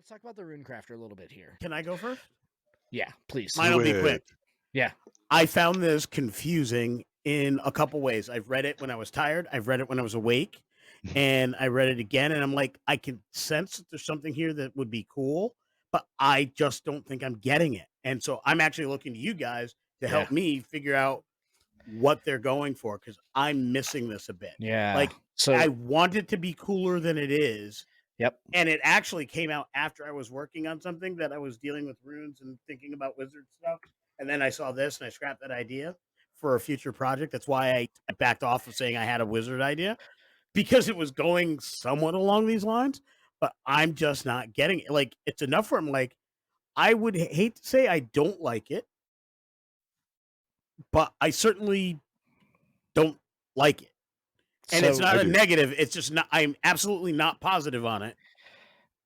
let's talk about the Runecrafter a little bit here. Can I go first? Yeah, please. Mine will be quick. Yeah. I found this confusing in a couple ways. I've read it when I was tired. I've read it when I was awake. And I read it again. And I'm like, I can sense that there's something here that would be cool, but I just don't think I'm getting it. And so I'm actually looking to you guys to help me figure out what they're going for, because I'm missing this a bit. Yeah. Like, so I want it to be cooler than it is. Yep. And it actually came out after I was working on something that I was dealing with runes and thinking about wizard stuff. And then I saw this and I scrapped that idea for a future project. That's why I backed off of saying I had a wizard idea, because it was going somewhat along these lines, but I'm just not getting it. Like, it's enough where I'm like, I would hate to say I don't like it, but I certainly don't like it. And it's not a negative. It's just not, I'm absolutely not positive on it.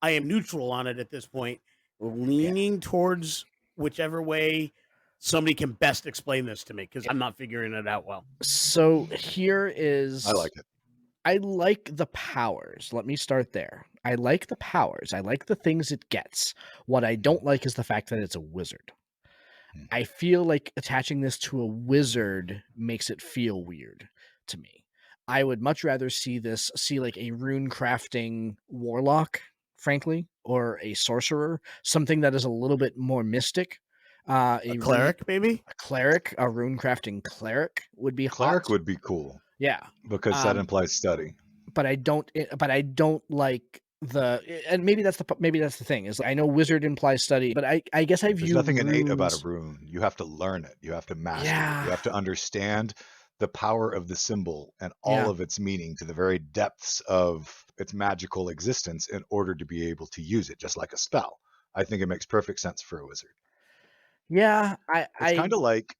I am neutral on it at this point, leaning towards whichever way somebody can best explain this to me, because I'm not figuring it out well. So here is... I like it. I like the powers. Let me start there. I like the powers. I like the things it gets. What I don't like is the fact that it's a wizard. I feel like attaching this to a wizard makes it feel weird to me. I would much rather see like a rune crafting warlock, frankly, or a sorcerer, something that is a little bit more mystic. A cleric, maybe? A cleric, a rune crafting cleric would be Cleric hot. would be cool. Yeah. Because that implies study. But I don't like and maybe that's the thing, is I know wizard implies study, but I guess I view There's nothing runes... innate about a rune. You have to learn it. You have to master it. You have to understand the power of the symbol and all of its meaning to the very depths of its magical existence in order to be able to use it, just like a spell. I think it makes perfect sense for a wizard. Yeah, it's kind of like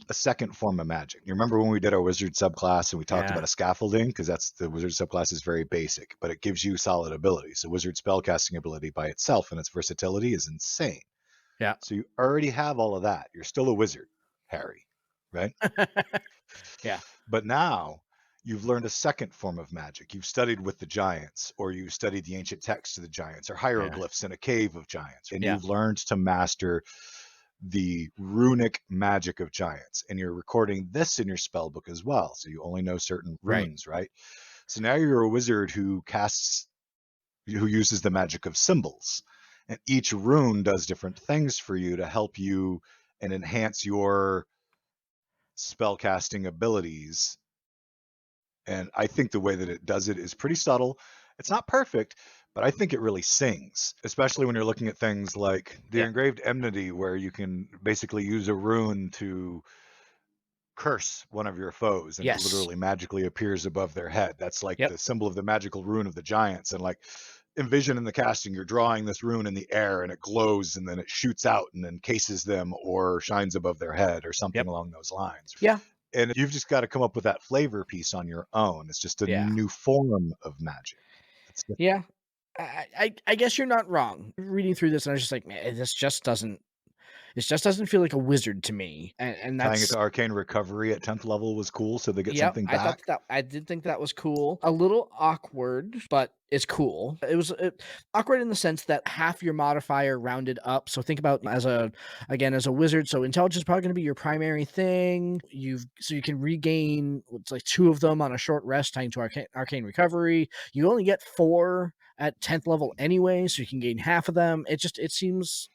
a second form of magic. You remember when we did our wizard subclass and we talked about a scaffolding, because that's the wizard subclass is very basic, but it gives you solid abilities. So wizard spellcasting ability by itself and its versatility is insane. Yeah. So you already have all of that. You're still a wizard, Harry, right? Yeah. But now you've learned a second form of magic. You've studied with the giants, or you studied the ancient texts of the giants, or hieroglyphs in a cave of giants, and you've learned to master the runic magic of giants, and you're recording this in your spell book as well, so you only know certain runes, right? So now you're a wizard who uses the magic of symbols, and each rune does different things for you to help you and enhance your spellcasting abilities. And I think the way that it does it is pretty subtle. It's not perfect, but I think it really sings, especially when you're looking at things like the engraved enmity, where you can basically use a rune to curse one of your foes, and it literally magically appears above their head. That's like the symbol of the magical rune of the giants. And like, envision in the casting, you're drawing this rune in the air and it glows and then it shoots out and encases them or shines above their head or something along those lines. Yeah. And you've just got to come up with that flavor piece on your own. It's just a new form of magic. Yeah. I guess you're not wrong. Reading through this, and I was just like, man, this just doesn't feel like a wizard to me. And that's... Tying it to arcane recovery at 10th level was cool, so they get something back. I did think that was cool. A little awkward, but it's cool. It was awkward in the sense that half your modifier rounded up. So think about as a wizard. So intelligence is probably going to be your primary thing. You can regain, it's like 2 of them on a short rest, tying to arcane recovery. You only get 4 at 10th level anyway, so you can gain half of them. It seems,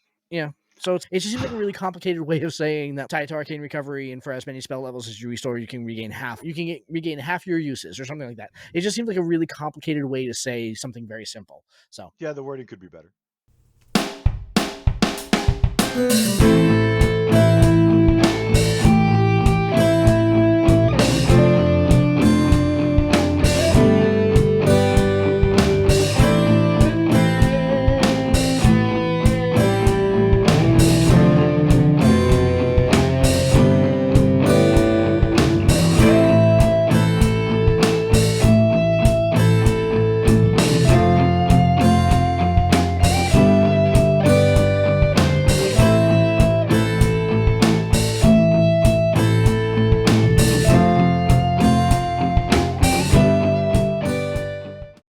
so it just seems like a really complicated way of saying that tied to arcane recovery, and for as many spell levels as you restore, you can regain half. You can regain half your uses or something like that. It just seems like a really complicated way to say something very simple. So yeah, the wording could be better.